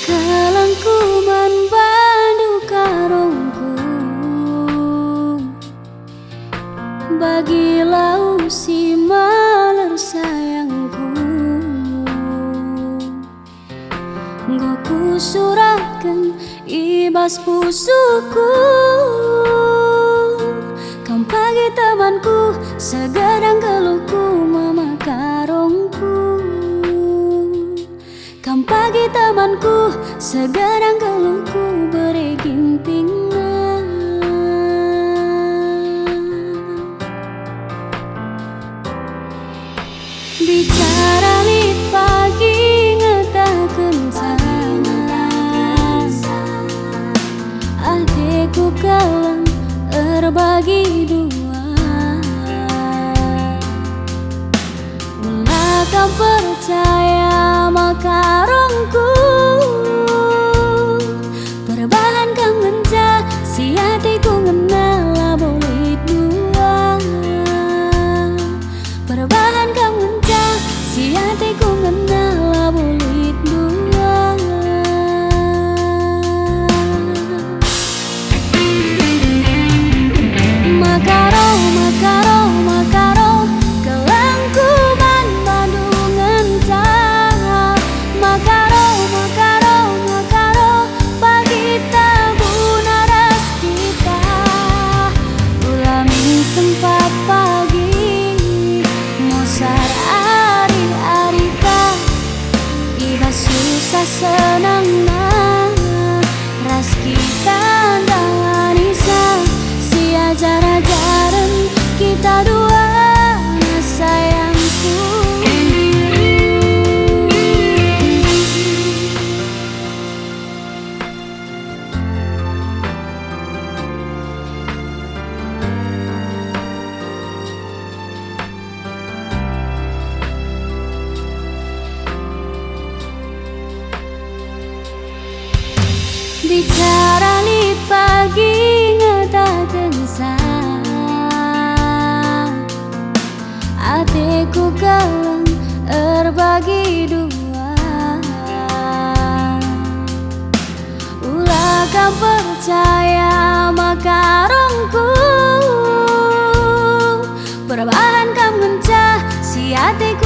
Kalangku man bandu karongku, bagilau si maler sayangku. Nggoku surahkan ibas pusuku, kam pagi temanku segadang keluhku mama karongku. Kam pagi temanku segadang keluhku beri gintingan. Bicara lit pagi ngetakeun adekku kalang erbagi dua. Ulah kam percaya makarongku, perubahan kam ngenca si hatiku ngenal boleh dua. Perubahan kam ngenca si hatiku ngenal boleh dua. Makaro, makaro, makaro, kelangku man bandu ngenca. Makaro, makaro, makaro, pagi tabun aras kita. Ulami sempat pagi mosar ari-arita, iba susah senang ras kita dan Anissa. Si ajar-ajaran kita dua sayangku. Bicara lit pagi ngetakeun adekku kalang erbagi dua. Ulah kam percaya makarongku, perubahan kam ngenca si hatiku